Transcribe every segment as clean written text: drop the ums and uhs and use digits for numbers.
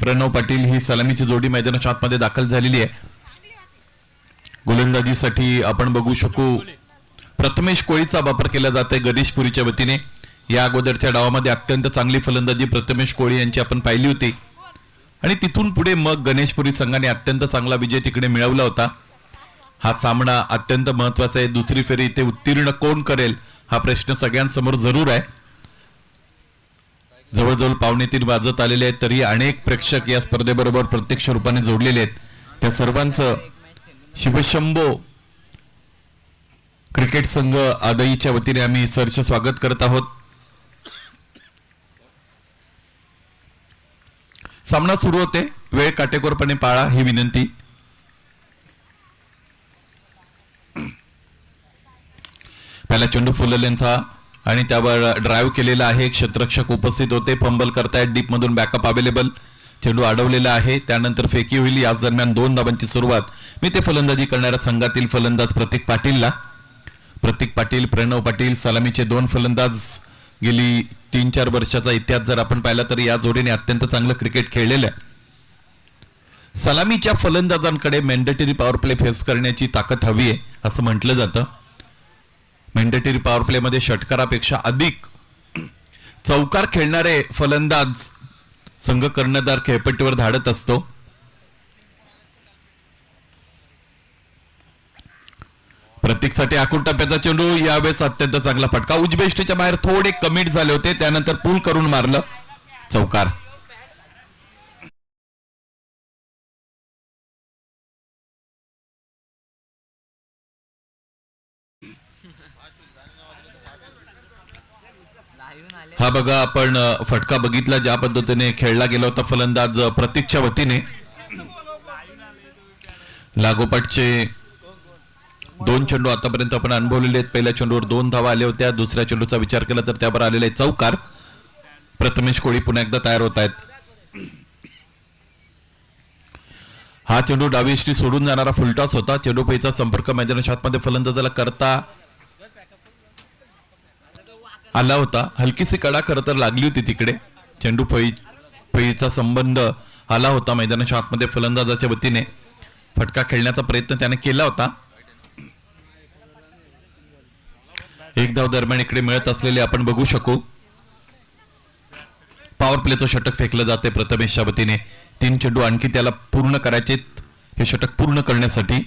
प्रणव पाटील ही सलामीची जोडी मैदानाच्या आतमध्ये दाखल झालेली आहे. गोलंदाजीसाठी आपण बघू शकू प्रथमेश कोळीचा वापर केला जात आहे गणेशपुरीच्या वतीने. या अगोदरच्या डावामध्ये अत्यंत चांगली फलंदाजी प्रथमेश कोळी यांची आपण पाहिली होती आणि तिथून पुढे मग गणेशपुरी संघाने अत्यंत चांगला विजय तिकडे मिळवला होता. हा सामना अत्यंत महत्वाचा आहे. दुसरी फेरी इथे उत्तीर्ण कोण करेल हा प्रश्न सगळ्यांसमोर जरूर आहे. जवळजवळ 2:15 वाजत आलेले आहेत तरी अनेक प्रेक्षक या स्पर्धेबरोबर प्रत्यक्ष रूपाने जोडलेले आहेत. त्या सर्वांचं शिवशंभो क्रिकेट संघ आदईच्या वतीने आम्ही सहर्ष स्वागत करत आहोत. सामना सुरू होते. वेळ काटेकोरपणे पाळा ही विनंती. पहिला चेंडू फुललेंचा आणि त्यावर ड्राईव्ह केलेला आहे. क्षेत्ररक्षक उपस्थित होते. फंबल करतायत. डीप मधून बॅकअप अवेलेबल. चेंडू अडवलेला आहे. त्यानंतर फेकी होईल. याच दरम्यान 2 धावांची सुरुवात. मी ते फलंदाजी करणाऱ्या संघातील फलंदाज प्रतीक पाटीलला. प्रतीक पाटील, प्रणव पाटील सलामीचे 2 फलंदाज. गेली 3-4 वर्षाचा इतिहास जर आपण पाहिला तर या जोडीने अत्यंत चांगलं क्रिकेट खेळलेलं आहे. सलामीच्या फलंदाजांकडे मॅन्डेटरी पॉवर प्ले फेस करण्याची ताकद हवी आहे असं म्हटलं जातं. मॅन्डेटरी पॉवर प्ले मध्ये षटकारापेक्षा अधिक चौकार खेळणारे फलंदाज संघ कर्णधार खेळपट्टीवर धाडत असतो. प्रतीकसाठी आखूड टप्प्याचा चेंडू. यावेळेस अत्यंत चांगला फटका. उजबेष्टीच्या बाहेर थोडे कमिट झाले होते. त्यानंतर पूल करून मारलं. चौकार. हा बघा आपण फटका बघितला ज्या पद्धतीने खेळला गेला होता फलंदाज प्रतीकच्या वतीने. लागोपाठचे 2 चेंडू आतापर्यंत आपण अनुभवलेले आहेत. पहिल्या चेंडूवर 2 धावा आल्या होत्या. दुसऱ्या चेंडूचा विचार केला तर त्यावर आलेला आहे चौकार. प्रथमेश कोळी पुन्हा एकदा तयार होत आहेत. हा चेंडू डावी यष्टी सोडून जाणारा फुलटॉस होता. चेंडू पैचा संपर्क मैदानाच्या आतमध्ये फलंदाजाला करता आला होता. हलकीशी कडा खरं तर लागली होती तिकडे. चेंडू पैचा संबंध आला होता मैदानाच्या आतमध्ये फलंदाजाच्या वतीने. फटका खेळण्याचा प्रयत्न त्याने केला होता. 1 धाव दरम्यान इकडे मिळत असलेले आपण बघू शकू. पॉवर प्लेचं षटक फेकलं जाते प्रथमेशच्या वतीने. 3 चेंडू आणखी त्याला पूर्ण करायचे हे षटक पूर्ण करण्यासाठी.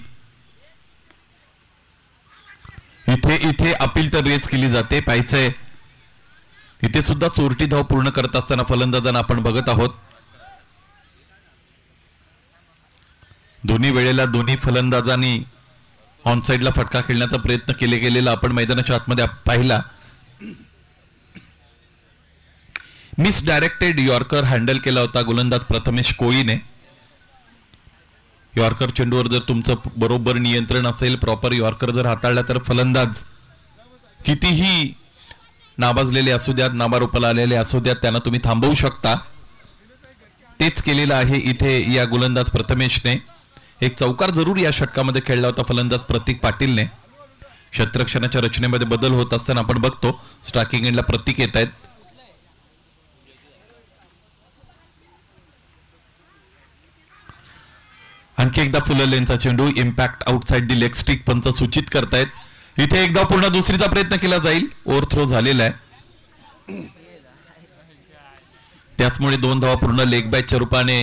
इथे अपील तर रेस केली जाते. पाहायचंय इथे सुद्धा चोरटी धाव पूर्ण करत असताना फलंदाजांना आपण बघत आहोत. दोन्ही वेळेला दोन्ही फलंदाजांनी ऑनसाइडला फटका खेळण्याचा प्रयत्न केले गेलेला आपण मैदानाच्या आतमध्ये पाहिला. मिस डायरेक्टेड यॉर्कर हँडल केला होता गोलंदाज प्रथमेश कोळीने. यॉर्कर चेंडूवर जर तुमचं बरोबर नियंत्रण असेल, प्रॉपर यॉर्कर जर हाताळला तर फलंदाज कितीही नाबाजलेले असू द्यात, नाबारूपाला आलेले असू द्यात, त्यांना तुम्ही थांबवू शकता. तेच केलेलं आहे इथे या गोलंदाज प्रथमेशने. एक चौकार जरूर या षटकामध्ये खेळला होता फलंदाज प्रतीक पाटीलने. क्षेत्ररक्षणाच्या रचनेमध्ये बदल होत असताना आपण बघतो. स्ट्रायकिंग एंडला प्रतीक येत आहेत. आणखी एकदा फुललेंचा चेंडू. Impact outside the leg stick पंच सूचित करतायत. इथे एकदा पूर्ण दुसरीचा प्रयत्न केला जाईल. ओव्हरथ्रो झालेला आहे. त्याचमुळे 2 धावा पूर्ण लेग बॅकच्या रूपाने.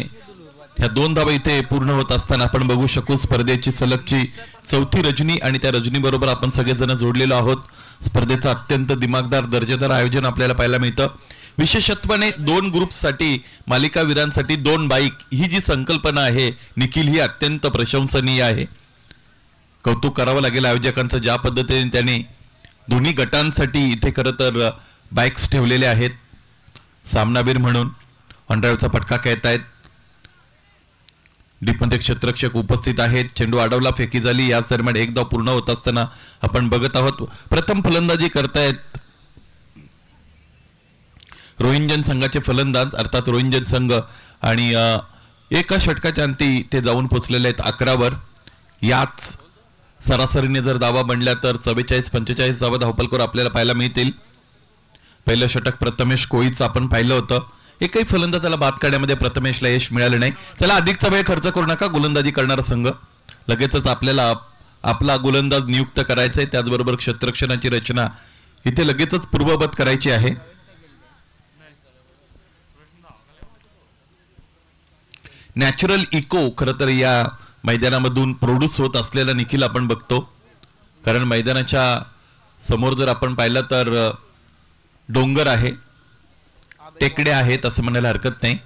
ह्या 2 धावा इथे पूर्ण होत असताना आपण बघू शकू स्पर्धेची सलगची 4थी रजनी आणि त्या रजनी बरोबर आपण सगळेजण जोडलेलो आहोत. स्पर्धेचं अत्यंत दिमागदार दर्जेदार आयोजन आपल्याला पाहायला मिळतं. विशेषत्वाने 2 ग्रुप्ससाठी, मालिकावीरांसाठी 2 बाईक ही जी संकल्पना आहे निखिल, ही अत्यंत प्रशंसनीय आहे. कौतुक करावं लागेल आयोजकांचं. ज्या पद्धतीने त्यांनी दोन्ही गटांसाठी इथे खरं तर बाईक्स ठेवलेले आहेत. सामनावीर म्हणून ऑन ड्राईव्हचा फटका खेळतायत. डीपमध्ये क्षेत्ररक्षक उपस्थित आहेत. चेंडू अडवला, फेकी झाली. याच दरम्यान 1 धाव पूर्ण होत असताना आपण बघत आहोत. प्रथम फलंदाजी करतायत रोहिंजन संघाचे फलंदाज, अर्थात रोहिंजन संघ. आणि एका षटकाच्या अंती ते जाऊन पोहोचलेले आहेत 11वर. याच सरासरीने जर धावा बनल्या तर 44-45 धावा धावफलकावर आपल्याला पाहायला मिळतील. पहिलं षटक प्रथमेश कोळीचं आपण पाहिलं होतं. एकही फलंदाजाला बाद करण्यामध्ये प्रथमेशला यश मिळालं नाही. चला अधिकचा वेळ खर्च करू नका. गोलंदाजी करणारा संघ लगेचच आपल्याला आपला गोलंदाज नियुक्त करायचा आहे. त्याचबरोबर क्षेत्ररक्षणाची रचना इथे लगेचच पूर्ववत करायची आहे. नॅचरल इको खरं तर या मैदानामधून प्रोड्यूस होत असलेला निखिल आपण बघतो. कारण मैदानाच्या समोर जर आपण पाहिलं तर डोंगर आहे, टेकड्या आहेत असं म्हणायला हरकत नाही.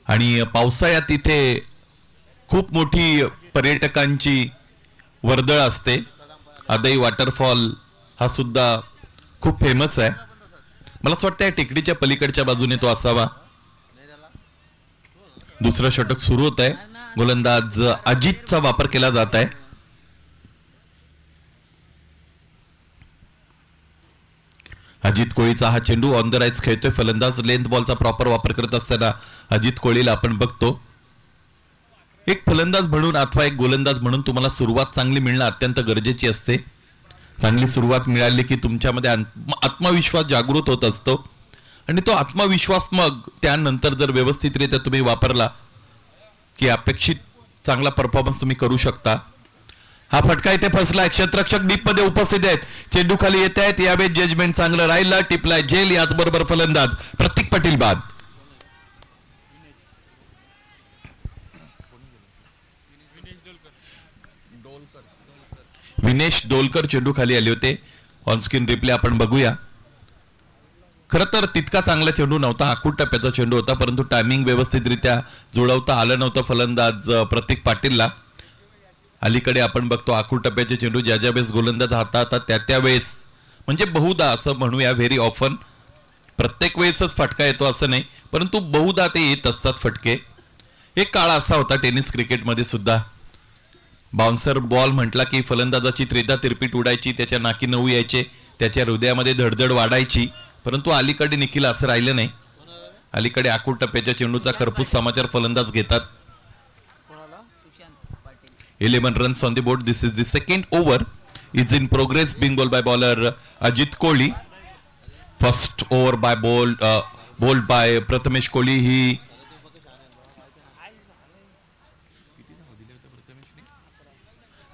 आणि पावसाळ्यात इथे खूप मोठी पर्यटकांची वर्दळ असते. आदई वॉटरफॉल हा सुद्धा खूप फेमस आहे. मला असं वाटतं टेकडीच्या पलीकडच्या बाजूने तो असावा. दुसरं षटक सुरू होत आहे. गोलंदाज अजितचा वापर केला जात आहे. अजित कोळीचा हा चेंडू ऑन द राईज खेळतोय फलंदाज. लेंथ बॉलचा प्रॉपर वापर करत असताना अजित कोळीला आपण बघतो. एक फलंदाज म्हणून अथवा एक गोलंदाज म्हणून तुम्हाला सुरुवात चांगली मिळणं अत्यंत गरजेची असते. चांगली सुरुवात मिळाली की तुमच्यामध्ये आत्मविश्वास जागृत होत असतो आणि तो आत्मविश्वास मग त्यानंतर जर व्यवस्थितरित्या तुम्ही वापरला की अपेक्षित चांगला परफॉर्मन्स तुम्ही करू शकता. हा फटका इथे फसलाय. क्षेत्ररक्षक डीप मध्ये उपस्थित आहेत. चेंडू खाली येत आहेत. यावेळेस जजमेंट चांगलं राहिलं. टिपलाय जेल. याचबरोबर फलंदाज प्रतीक पाटील बाद. विनेश डोलकर चेंडू खाली आले होते. ऑनस्क्रीन रिप्ले आपण बघूया. खरं तर तितका चांगला चेंडू नव्हता. आखूड टप्प्याचा चेंडू होता परंतु टायमिंग व्यवस्थितरित्या जुळवता आलं नव्हतं फलंदाज प्रतीक पाटीलला. अलीकडे आपण बघतो आखूड टप्प्याचे चेंडू ज्या ज्या वेळेस गोलंदाज हातात त्या वेळेस म्हणजे बहुधा असं म्हणूया व्हेरी ऑफन, प्रत्येक वेळेसच फटका येतो असं नाही परंतु बहुधा ते येत असतात फटके. एक काळ असा होता टेनिस क्रिकेटमध्ये सुद्धा बाउन्सर बॉल म्हटला की फलंदाजाची त्रेधा तिरपीट उडायची, त्याच्या नाकी नऊ यायचे, त्याच्या हृदयामध्ये धडधड वाढायची. परंतु अलीकडे निखिल असं राहिलं नाही. अलीकडे आखूड टप्प्याच्या चेंडूचा खरपूस समाचार फलंदाज घेतात. 11 runs on the board. This is the second over is in progress being bowled by bowler Ajit Kohli. First over by bowled by Prathamesh Kohli. He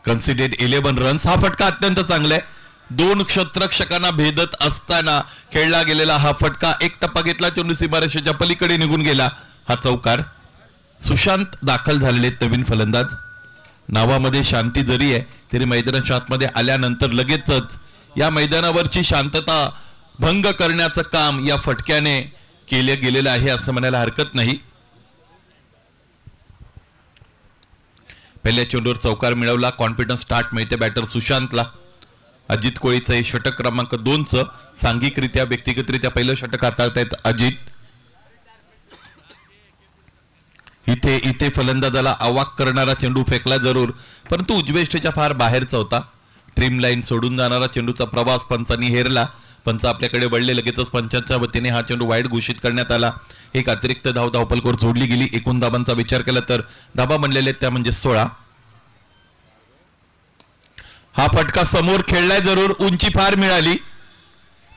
considered 11 runs. हा फटका अत्यंत चांगला आहे. दोन क्षेत्ररक्षकांना भेदत असताना खेळला गेलेला हा फटका. एक टप्पा घेतला, चेंडू सीमारेषेच्या पलीकडे निघून गेला. हा चौकार. सुशांत दाखल झालेले नवीन फलंदाज. नावामध्ये शांती जरी आहे तरी मैदानाच्या आतमध्ये आल्यानंतर लगेचच या मैदानावरची शांतता भंग करण्याचं काम या फटक्याने केलं गेलेलं आहे असं म्हणायला हरकत नाही. पहिल्या चेंडूवर चौकार मिळवला. कॉन्फिडन्स स्टार्ट मिळते बॅटर सुशांतला. अजित कोळीचं हे षटक क्रमांक 2चं सांघिकरित्या व्यक्तिगतरित्या पहिलं षटक हाताळतायत अजित. इथे फलंदाजाला अवाक करणारा चेंडू फेकला जरूर परंतु उजवेष्टेच्या फार बाहेरचा होता. ट्रिम लाईन सोडून जाणारा चेंडूचा प्रवास पंचांनी हेरला. पंच आपल्याकडे वळले. लगेचच पंचांच्या वतीने हा चेंडू वाईड घोषित करण्यात आला. एक अतिरिक्त धावपलकोर जोडली गेली. एकूण धाबांचा विचार केला तर धाबा बनलेले त्या म्हणजे 16. हा फटका समोर खेळलाय जरूर. उंची फार मिळाली,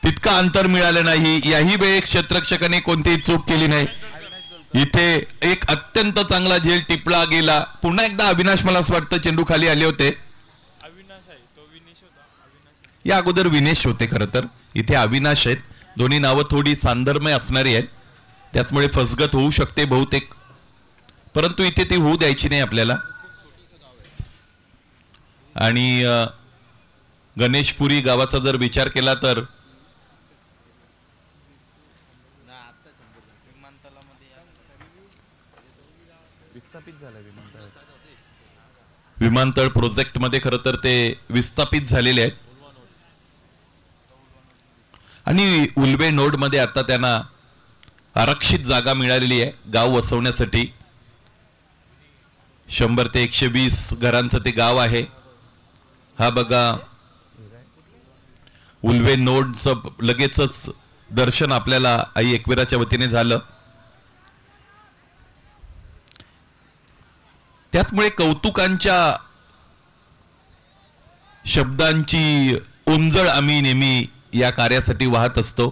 तितका अंतर मिळालं नाही. याही वेळी क्षेत्ररक्षकाने कोणतीही चूक केली नाही. इथे एक अत्यंत चांगला झेल टिपला गेला. पुन्हा एकदा अविनाश, मला असं वाटतं चेंडू खाली आले होते. या अगोदर विनेश होते. खरं तर इथे अविनाश आहेत. दोन्ही नावं थोडी सांदर्मय असणारी आहेत त्याचमुळे फसगत होऊ शकते बहुतेक परंतु इथे ती होऊ द्यायची नाही आपल्याला. आणि गणेशपुरी गावाचा जर विचार केला तर विमानतळ प्रोजेक्ट मध्ये खरं तर ते विस्थापित झालेले आहेत आणि उल्वे नोड मध्ये आता त्यांना आरक्षित जागा मिळालेली आहे गाव वसवण्यासाठी. 100 ते 120 घरांचं ते गाव आहे. हा बघा उल्वे नोडचं लगेचच दर्शन आपल्याला आई एकविराच्या वतीने झालं. त्याचमुळे कौतुकांच्या शब्दांची उंजळ आम्ही नेहमी या कार्यासाठी वाहत असतो.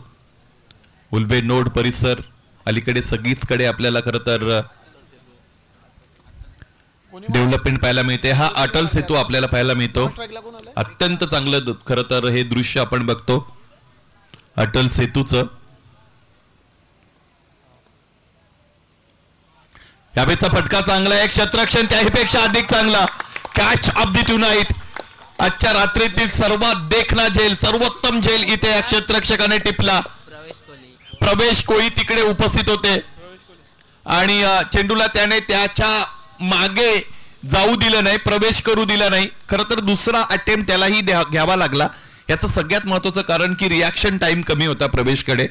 उल्बे नोड परिसर अलीकडे सगळीचकडे आपल्याला खरं तर डेव्हलपमेंट पाहायला मिळते. हा अटल सेतू आपल्याला पाहायला मिळतो. अत्यंत चांगलं खरं तर हे दृश्य आपण बघतो अटल सेतूचं. यावेळेचा फटका चांगला आहे. क्षेत्ररक्षण त्याहीपेक्षा अधिक चांगला. Catch of the tonight. आजच्या रात्रीतील सर्वात देखना झेल सर्वोत्तम झेल इथे या क्षेत्ररक्षकाने टिपला. प्रवेश कोळी तिकडे उपस्थित होते आणि चेंडूला त्याने त्याच्या मागे जाऊ दिलं नाही, प्रवेश करू दिला नाही. खरं तर दुसरा अटेम्प्ट त्यालाही घ्यावा लागला. याचं सगळ्यात महत्वाचं कारण की रिॲक्शन टाइम कमी होता प्रवेशकडे.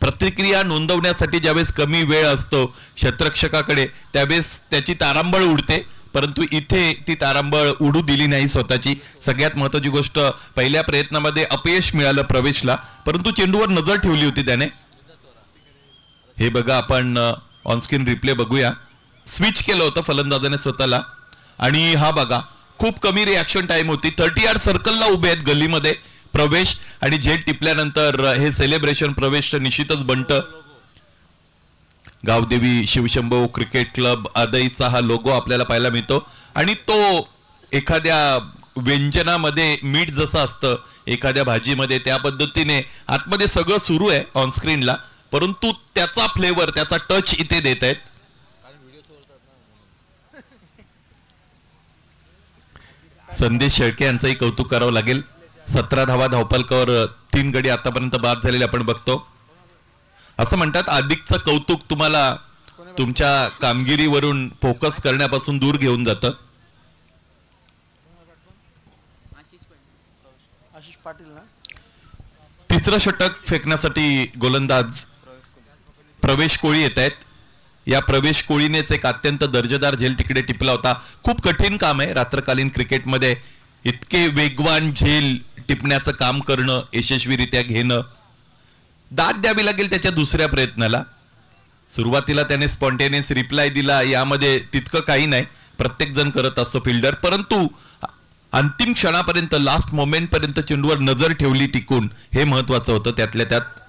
प्रतिक्रिया नोंदवण्यासाठी ज्यावेळेस कमी वेळ असतो क्षेत्ररक्षकाकडे त्यावेळेस त्याची तारांबळ उडते, परंतु इथे ती तारांबळ उडू दिली नाही स्वतःची. सगळ्यात महत्वाची गोष्ट पहिल्या प्रयत्नामध्ये अपयश मिळालं प्रवेशला, परंतु चेंडूवर नजर ठेवली होती त्याने. हे बघा आपण ऑनस्क्रीन रिप्ले बघूया. स्विच केलं होतं फलंदाजाने स्वतःला आणि हा बघा खूप कमी रिॲक्शन टाइम होती. 30 यार्ड सर्कलला उभे आहेत गल्लीमध्ये प्रवेश आणि झेल टिपल्यानंतर हे सेलिब्रेशन प्रवेश निश्चितच बंट. गावदेवी शिवशंभो क्रिकेट क्लब आदईचा हा लोगो आपल्याला पाहायला मिळतो आणि तो एखाद्या व्यंजनामध्ये मीठ जसं असतं एखाद्या भाजीमध्ये त्या पद्धतीने आतमध्ये सगळं सुरू आहे ऑनस्क्रीनला, परंतु त्याचा फ्लेवर त्याचा टच इथे देत आहेत. संदेश शेळके यांचंही कौतुक करावं लागेल. 17 धावा धावपलकावर 3 गडी आतापर्यंत बाद झालेले आपण बघतो. असं म्हणतात अधिकचं कौतुक तुम्हाला तुमच्या कामगिरीवरून फोकस करण्यापासून दूर घेऊन जातं. तिसरं षटक फेकण्यासाठी गोलंदाज प्रवेश कोळी येत आहेत. या प्रवेश कोळीनेच एक अत्यंत दर्जेदार झेल तिकडे टिपला होता. खूप कठीण काम आहे रात्रकालीन क्रिकेटमध्ये इतके वेगवान झेल टिपण्याचं काम करणं, यशस्वीरित्या घेणं. दाद द्यावी लागेल त्याच्या दुसऱ्या प्रयत्नाला. सुरुवातीला त्याने स्पॉन्टेनियस रिप्लाय दिला, यामध्ये तितकं काही नाही, प्रत्येक जण करत असतो फिल्डर, परंतु अंतिम क्षणापर्यंत लास्ट मोमेंट पर्यंत चेंडूवर नजर ठेवली टिकून, हे महत्वाचं होतं. त्यातल्या त्यात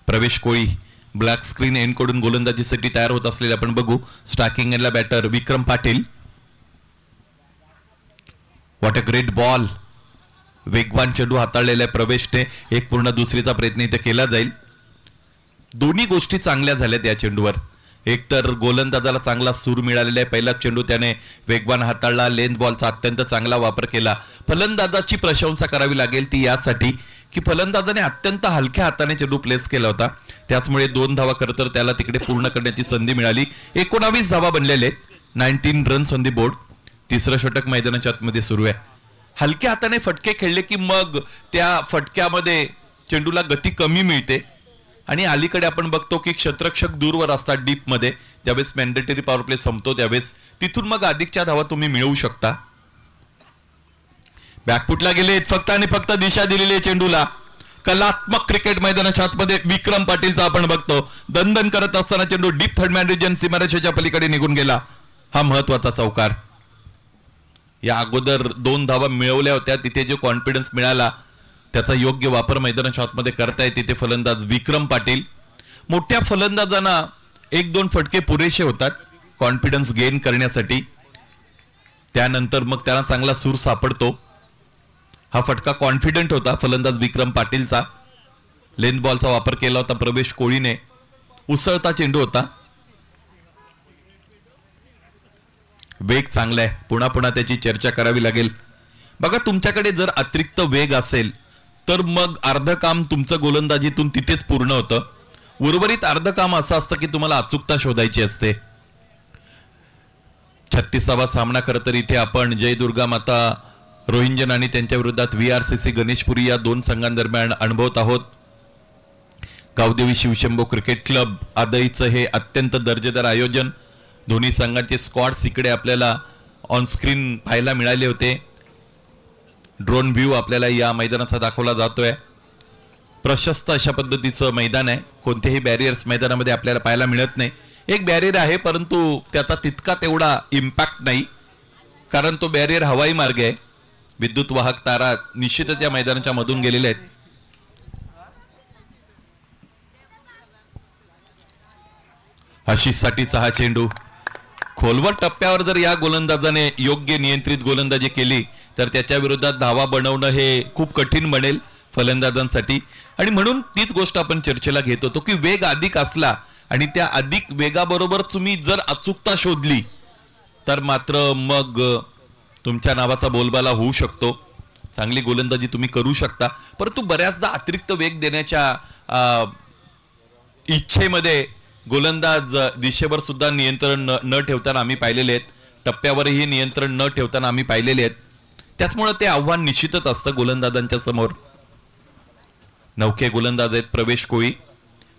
प्रवेश कोळी ब्लॅक स्क्रीन एंड कडून गोलंदाजीसाठी तयार होत असलेले आपण बघू. स्ट्रायकिंग एंडला batter Vikram Patil. What a great ball. वेगवान चेंडू हाताळलेला आहे प्रवेशने. एक पूर्ण दुसरीचा प्रयत्न इथे केला जाईल. दोन्ही गोष्टी चांगल्या झाल्यात या चेंडूवर. एक तर गोलंदाजाला चांगला सूर मिळालेला आहे. पहिला चेंडू त्याने वेगवान हाताळला, लेंथ बॉलचा अत्यंत चांगला वापर केला. फलंदाजाची प्रशंसा करावी लागेल ती यासाठी की फलंदाजाने अत्यंत हलक्या हाताने चेंडू प्लेस केला होता. त्याचमुळे 2 धावा खरं तर त्याला तिकडे पूर्ण करण्याची संधी मिळाली. 19 धावा बनलेले आहेत. 19 रन्स ऑन दी बोर्ड. तिसरं षटक मैदानाच्या आतमध्ये सुरू आहे. हलक्या हाताने फटके खेळले की मग त्या फटक्यामध्ये चेंडूला गती कमी मिळते आणि अलीकडे आपण बघतो की क्षेत्ररक्षक दूरवर असतात डीपमध्ये, ज्यावेळेस मॅन्डेटरी पॉवर प्ले संपतो त्यावेळेस तिथून मग अधिकच्या धावा तुम्ही मिळवू शकता. बॅकफुटला गेलेत फक्त आणि फक्त दिशा दिलेली आहे चेंडूला. कलात्मक क्रिकेट मैदानाच्या आतमध्ये विक्रम पाटीलचा आपण बघतो. दणदण करत असताना चेंडू डीप थर्ड मॅन रिजन सीमारेषेच्या पलीकडे निघून गेला. हा महत्वाचा चौकार. या अगोदर 2 धावा मिळवल्या होत्या, तिथे जो कॉन्फिडन्स मिळाला त्याचा योग्य वापर मैदानाच्या आतमध्ये करतायत तिथे फलंदाज विक्रम पाटील. मोठ्या फलंदाजांना 1-2 फटके पुरेसे होतात कॉन्फिडन्स गेन करण्यासाठी. त्यानंतर मग त्यांना चांगला सूर सापडतो. हा फटका कॉन्फिडंट होता फलंदाज विक्रम पाटीलचा. लेंथ बॉलचा वापर केला होता प्रवेश कोळीने. उसळता चेंडू होता. वेग चांगला आहे. पुन्हा पुन्हा त्याची चर्चा करावी लागेल. बघा तुमच्याकडे जर अतिरिक्त वेग असेल तर मग अर्ध काम तुमचं गोलंदाजीतून तिथेच पूर्ण होतं. उर्वरित अर्ध काम असं असतं की तुम्हाला अचूकता शोधायची असते. 36वा सामना खरं तर इथे आपण जय दुर्गा माता रोहिंजन आणि त्यांच्या विरोधात VRCC गणेशपुरी या 2 संघांदरम्यान अनुभवत आहोत. गावदेवी शिवशंभो क्रिकेट क्लब आदईचं हे अत्यंत दर्जेदार आयोजन. दोन्ही संघांचे स्क्वॉड्स इकडे आपल्याला ऑन स्क्रीन पाहायला मिळाले होते. ड्रोन व्ह्यू आपल्याला या मैदानाचा दाखवला जातोय. प्रशस्त अशा पद्धतीचं मैदान आहे. कोणतेही बॅरियर्स मैदानामध्ये आपल्याला पाहायला मिळत नाही. एक बॅरियर आहे परंतु त्याचा तितका तेवढा इम्पॅक्ट नाही, कारण तो बॅरियर हवाई मार्ग आहे. विद्युत वाहक तारा निश्चितच या मैदानाच्या मधून गेलेल्या आहेत. आशिषसाठीचा हा चेंडू खोलवर टप्प्यावर जर या गोलंदाजाने योग्य नियंत्रित गोलंदाजी केली तर त्याच्या विरोधात धावा बनवणं हे खूप कठीण बनेल फलंदाजांसाठी. आणि म्हणून तीच गोष्ट आपण चर्चेला घेत होतो की वेग अधिक असला आणि त्या अधिक वेगाबरोबर तुम्ही जर अचूकता शोधली तर मात्र मग तुमच्या नावाचा बोलबाला होऊ शकतो. चांगली गोलंदाजी तुम्ही करू शकता, परंतु बऱ्याचदा अतिरिक्त वेग देण्याच्या इच्छेमध्ये गोलंदाज दिशेवर सुद्धा नियंत्रण न ठेवताना आम्ही पाहिलेले आहेत, टप्प्यावरही नियंत्रण न ठेवताना आम्ही पाहिलेले आहेत. त्याचमुळे ते आव्हान निश्चितच असतं गोलंदाजांच्या समोर. नौके गोलंदाज आहेत प्रवेश कोळी.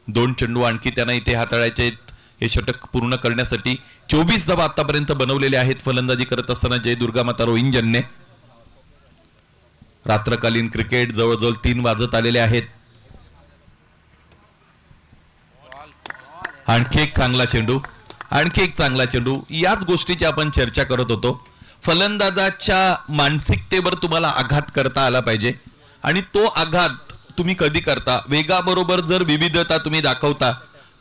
2 चेंडू आणखी त्यांना इथे हाताळायचे आहेत हे षटक पूर्ण करण्यासाठी. 24 धावा आतापर्यंत बनवलेले आहेत फलंदाजी करत असताना जय दुर्गामाता रोहिंजनने. रात्रकालीन क्रिकेट जवळजवळ 3 वाजत आलेले आहेत. आणखी एक चांगला चेंडू, आणखी एक चांगला चेंडू. याच गोष्टीची आपण चर्चा करत होतो. फलंदाजाच्या मानसिकतेवर तुम्हाला आघात करता आला पाहिजे आणि तो आघात तुम्ही कधी करता. वेगाबरोबर जर विविधता तुम्ही दाखवता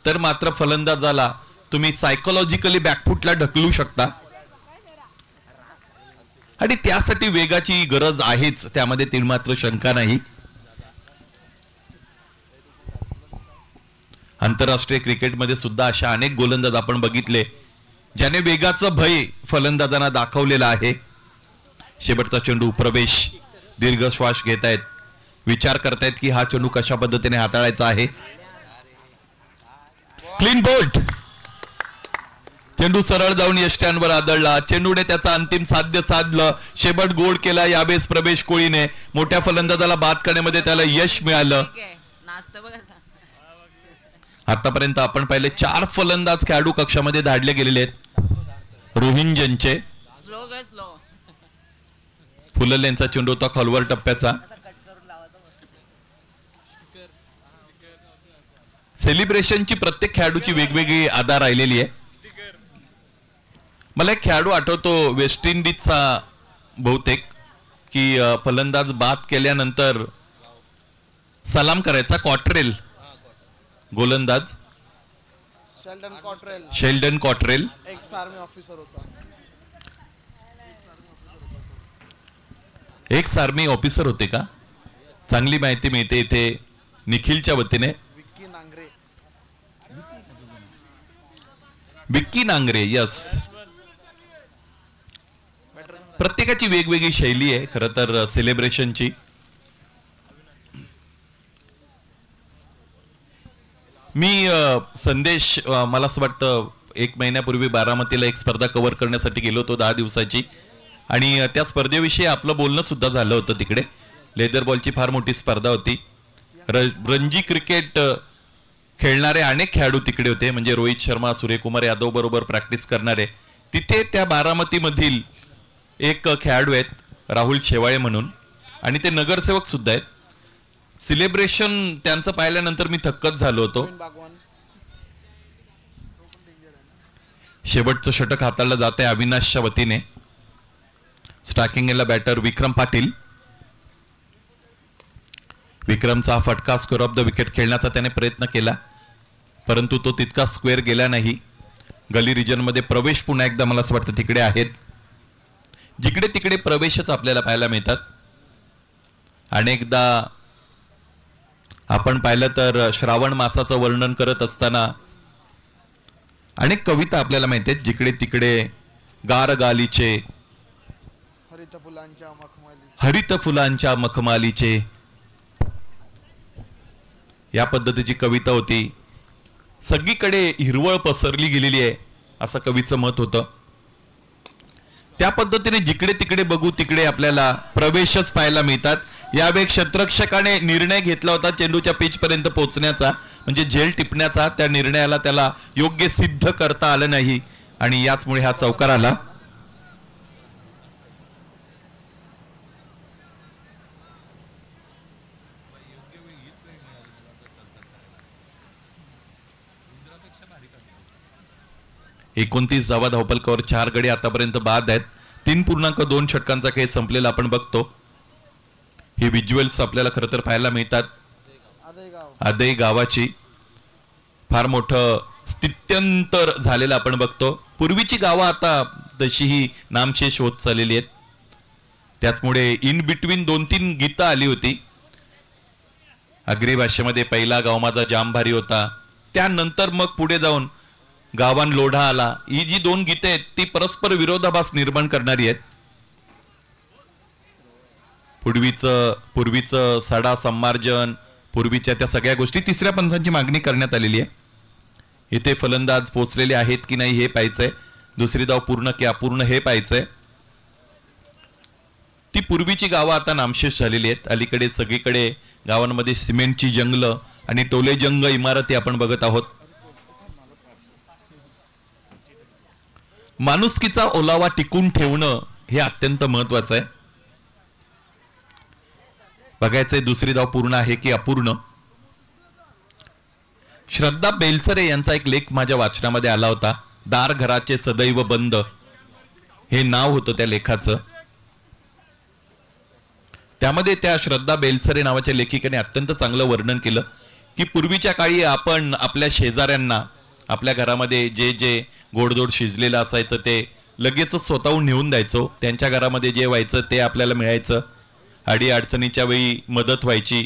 तर मात्र फलंदाजाला तुम्ही सायकोलॉजिकली बॅकफुटला ढकलू शकता आणि त्यासाठी वेगाची गरज आहेच, त्यामध्ये तीन मात्र शंका नाही. आंतरराष्ट्रीय क्रिकेटमध्ये सुद्धा अशा अनेक गोलंदाज आपण बघितले ज्याने वेगाचं भय फलंदाजांना दाखवलेलं आहे. शेवटचा चेंडू प्रवेश दीर्घ श्वास घेतायत, विचार करतायत की हा चेंडू कशा पद्धतीने हाताळायचा आहे. Clean bolt. चेंडू सरळ जाऊन यष्ट्यांवर आदळला. चेंडूने त्याचा अंतिम साध्य साधलं, शेवट गोड केला यावेळेस प्रवेश कोळीने. मोठ्या फलंदाजाला बाद करण्यामध्ये त्याला यश मिळालं. आतापर्यंत आपण पाहिले 4 फलंदाज खेळाडू कक्षामध्ये धाडले गेलेले आहेत रोहिंजनचे. फुललेंचा चेंडू होता खोलवर टप्प्याचा. सेलिब्रेशनची प्रत्येक खेळाडूची वेगवेगळी अदा राहिलेली आहे. मला एक खेळाडू आठवतो वेस्ट इंडिजचा बहुतेक, की फलंदाज बाद केल्यानंतर सलाम करायचा. कॉट्रेल गोलंदाज, Sheldon Cottrell ex army officer होता. एक्स आर्मी ऑफिसर होते का? चांगली माहिती मिळते इथे निखिलच्या वतीने. विक्की नांगरे. विक्की नांगरे, यस. प्रत्येकाची वेगवेगळी शैली आहे खरं तर सेलिब्रेशनची. मी संदेश, मला असं वाटतं 1 महिन्यापूर्वी बारामतीला एक स्पर्धा कव्हर करण्यासाठी गेलो होतो 10 दिवसाची, आणि त्या स्पर्धेविषयी आपलं बोलणं सुद्धा झालं होतं. तिकडे लेदर बॉलची फार मोठी स्पर्धा होती. रणजी क्रिकेट खेळणारे अनेक खेळाडू तिकडे होते, म्हणजे रोहित शर्मा, सूर्यकुमार यादव बरोबर प्रॅक्टिस करणारे. तिथे त्या बारामतीमधील एक खेळाडू आहेत राहुल शेवाळे म्हणून, आणि ते नगरसेवक सुद्धा आहेत. सेलिब्रेशन त्यांचं पाहिल्यानंतर मी थक्कच झालो होतो. शेवटचं षटक हाताळलं जात आहे अविनाशच्या वतीने. स्ट्रायकिंगला बॅटर विक्रम पाटील. विक्रमचा फटका स्क्वेअर ऑफ द विकेट खेळण्याचा त्याने प्रयत्न केला, परंतु तो तितका स्क्वेअर गेला नाही. गली रिजन मध्ये प्रवेश पुन्हा एकदा मला असं वाटतं तिकडे आहेत. जिकडे तिकडे प्रवेशच आपल्याला पाहायला मिळतात. अनेकदा आपण पाहिलं तर श्रावण मासाचं वर्णन करत असताना अनेक कविता आपल्याला माहिती आहेत. जिकडे तिकडे गार गालीचे, हरित फुलांच्या मखमालीचे, या पद्धतीची कविता होती. सगळीकडे हिरवळ पसरली गेलेली आहे असं कवीचं मत होतं. त्या पद्धतीने जिकडे तिकडे बघू तिकडे आपल्याला प्रवेशच पाहायला मिळतात. यावेळी क्षेत्ररक्षकाने निर्णय घेतला होता चेंडूच्या पिच पर्यंत पोहोचण्याचा, म्हणजे झेल टिपण्याचा. त्या निर्णयाला त्याला योग्य सिद्ध करता आलं नाही आणि याचमुळे हा चौकार आला. एकोणतीस धावा धावपलकावर 4 गडी आतापर्यंत बाद आहेत. 3.2 षटकांचा खेळ संपलेला आपण बघतो. हे व्हिज्युअल्स आपल्याला खरं तर पाहायला मिळतात. आदई गावाची फार मोठं स्थित्यंतर झालेलं आपण बघतो. पूर्वीची गावं आता तशीही नामशेष होत चाललेली आहेत. त्याचमुळे इन बिटवीन 2-3 गीतं आली होती. आगरी भाषेमध्ये पहिला गाव माझा जाम भारी होता, त्यानंतर मग पुढे जाऊन गावान लोढा आला. ही जी 2 गीते आहेत ती परस्पर विरोधाभास निर्माण करणारी आहेत. पूर्वीचं सडा संमार्जन, पूर्वीच्या त्या सगळ्या गोष्टी तिसऱ्या पंथांची मागणी करण्यात आलेली आहे. इथे फलंदाज पोचलेले आहेत की नाही हे पाहायचंय. दुसरी धाव पूर्ण की अपूर्ण हे पाहायचंय. ती पूर्वीची गावं आता नामशेष झालेली आहेत. अलीकडे सगळीकडे गावांमध्ये सिमेंटची जंगलं आणि टोलेजंग इमारती आपण बघत आहोत. माणुसकीचा ओलावा टिकून ठेवणं हे अत्यंत महत्वाचं आहे. बघायचंय दुसरी धाव पूर्ण आहे की अपूर्ण. श्रद्धा बेलसरे यांचा एक लेख माझ्या वाचनामध्ये आला होता. दार घराचे सदैव बंद हे नाव होतं त्या लेखाचं. त्यामध्ये त्या श्रद्धा बेलसरे नावाच्या लेखिकेने अत्यंत चांगलं वर्णन केलं की पूर्वीच्या काळी आपण आपल्या शेजाऱ्यांना आपल्या घरामध्ये जे जे गोडधोड शिजलेलं असायचं ते लगेच स्वतःहून नेऊन द्यायचो. त्यांच्या घरामध्ये जे व्हायचं ते आपल्याला मिळायचं. अडी अडचणीच्या वेळी मदत व्हायची.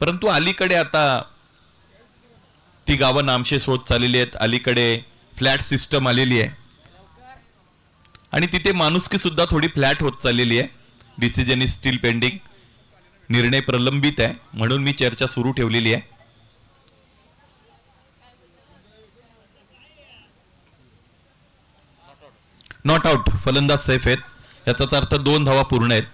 परंतु अलीकडे आता ती गावं नामशेष होत चाललेली आहेत. अलीकडे फ्लॅट सिस्टम आलेली आहे आणि तिथे माणुसकी सुद्धा थोडी फ्लॅट होत चाललेली आहे. Decision is steel pending. निर्णय प्रलंबित आहे म्हणून मी चर्चा सुरू ठेवलेली आहे. Not out. फलंदाज सेफ आहेत. याचाच अर्थ 2 धावा पूर्ण आहेत.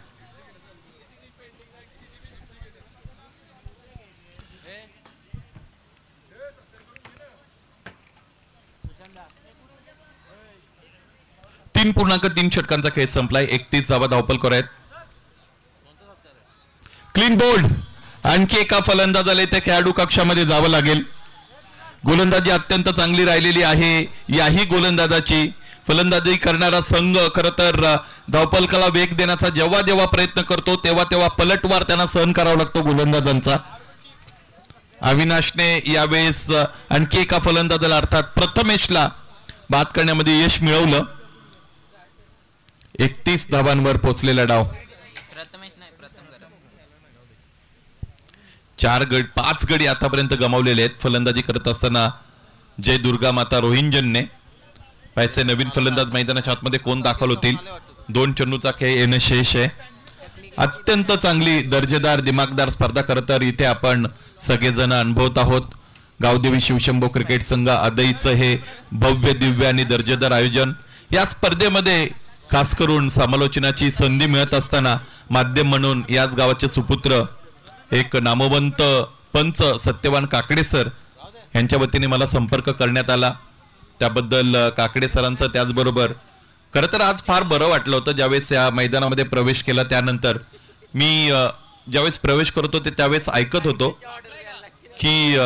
तीन षटकांचा खेळ संपलाय. 31 धावा धावपलकर आहेत. Clean bowled. आणखी एका फलंदाजाला त्या खेळाडू कक्षामध्ये जावं लागेल. गोलंदाजी अत्यंत चांगली राहिलेली आहे. याही गोलंदाजाची फलंदाजी करणारा संघ खरं तर धावपलकाला वेग देण्याचा जेव्हा जेव्हा प्रयत्न करतो तेव्हा तेव्हा पलटवार त्यांना सहन करावा लागतो गोलंदाजांचा. अविनाशने यावेळेस आणखी एका फलंदाजाला अर्थात प्रथमेशला बाद करण्यामध्ये यश मिळवलं. 31 धावांवर पोहोचलेला डाव. 5 गडी आतापर्यंत गमावलेले आहेत फलंदाजी करत असताना जय दुर्गा माता रोहिंजनने. पाहायचे नवीन फलंदाज मैदानाच्या आतमध्ये कोण दाखल होतील. 2 चेंडूचा खेळ येणं शेष आहे. अत्यंत चांगली दर्जेदार दिमागदार स्पर्धा खरं तर इथे आपण सगळेजण अनुभवत आहोत. गावदेवी शिवशंभो क्रिकेट संघ आदईचं हे भव्य दिव्य आणि दर्जेदार आयोजन. या स्पर्धेमध्ये खास करून समालोचनाची संधी मिळत असताना माध्यम म्हणून याच गावाचे सुपुत्र एक नामवंत पंच सत्यवान काकडे सर यांच्या वतीने मला संपर्क करण्यात आला. त्याबद्दल काकडे सरांचं त्याचबरोबर खरं तर आज फार बरं वाटलं होतं. ज्यावेळेस या मैदानामध्ये प्रवेश केला त्यानंतर मी ज्यावेळेस प्रवेश करतो ते त्यावेळेस ऐकत होतो की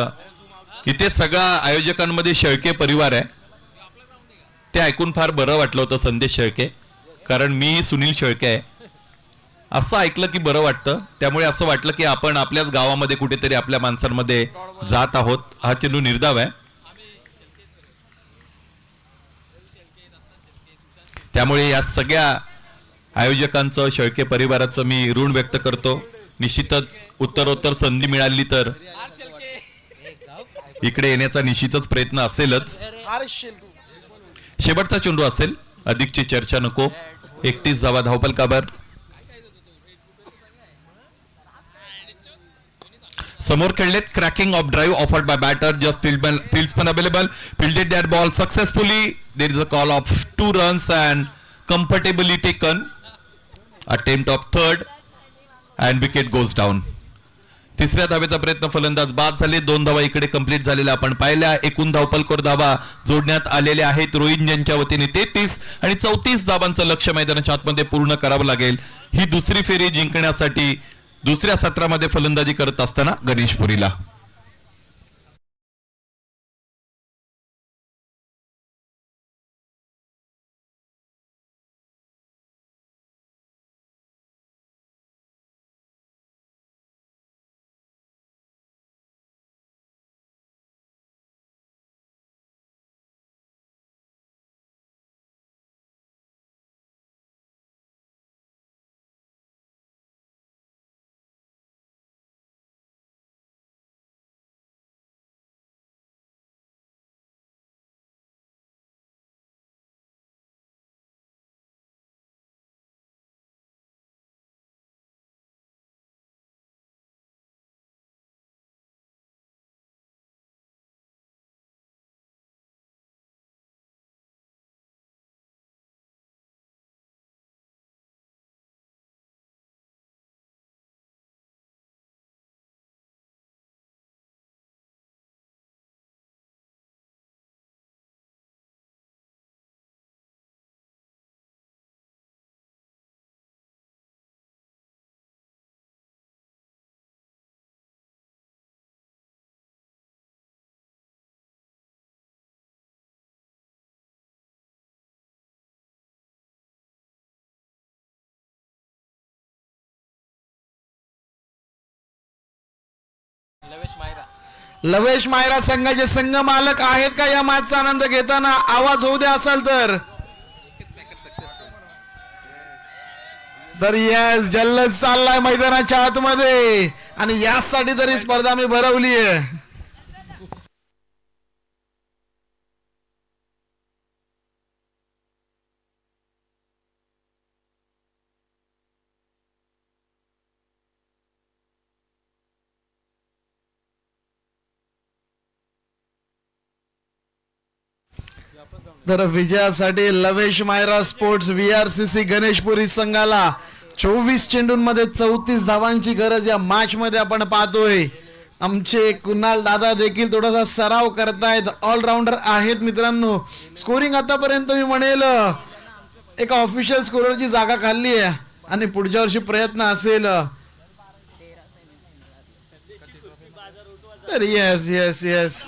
इथे सगळ्या आयोजकांमध्ये शेळके परिवार आहे. ते ऐकून फार बरं वाटलं होतं. संदेश शेळके, कारण मी सुनील शेळके आहे. असं ऐकलं की बरं वाटतं. त्यामुळे असं वाटलं की आपण आपल्याच गावामध्ये कुठेतरी आपल्या माणसांमध्ये जात आहोत. हा चेंडू निर्धाव आहे. त्यामुळे या सगळ्या आयोजकांचं शेळके परिवाराचं मी ऋण व्यक्त करतो. निश्चितच उत्तरोत्तर संधी मिळाली तर इकडे येण्याचा निश्चितच प्रयत्न असेलच. शेवटचा चेंडू असेल. अधिकची चर्चा नको. 31 धावा धावपलकावर. समोर खेळलेत. Cracking off drive afforded by batter. Just fieldsman available. Fielded that ball successfully. There is a call of 2 runs and comfortably taken. Attempt of third and wicket goes down. तिसऱ्या धावेचा प्रयत्न फलंदाज बाद झाले. 2 धावा इकडे कंप्लीट झालेल्या आपण पाहिल्या. एकूण धावपलकर धावा जोडण्यात आलेल्या आहेत रोहिंजनच्या वतीने 33 आणि 34 धावांचं लक्ष्य मैदानाच्या आतमध्ये पूर्ण करावं लागेल ही दुसरी फेरी जिंकण्यासाठी. दुसऱ्या सत्रामध्ये फलंदाजी करत असताना गणेशपुरीला लवेश मायरा संघाचे संघ मालक आहेत का या मॅचचा आनंद घेताना? आवाज होऊ द्या असाल तर येस, जल्लोष चाललाय मैदानाच्या आतमध्ये आणि यासाठी तरी स्पर्धा मी भरवली आहे. तर विजयासाठी लवेश मायरा स्पोर्ट्स VRCC गणेशपुरी संघाला 24 चेंडूंमध्ये 34 धावांची गरज या मॅच मध्ये आपण पाहतोय. आमचे कुणाल दादा देखील थोडासा सराव करतायत, ऑलराऊंडर आहेत मित्रांनो. स्कोरिंग आतापर्यंत मी म्हणेल एका ऑफिशियल स्कोररची जागा खाल्ली आहे आणि पुढच्या वर्षी प्रयत्न असेल तर येस येस येस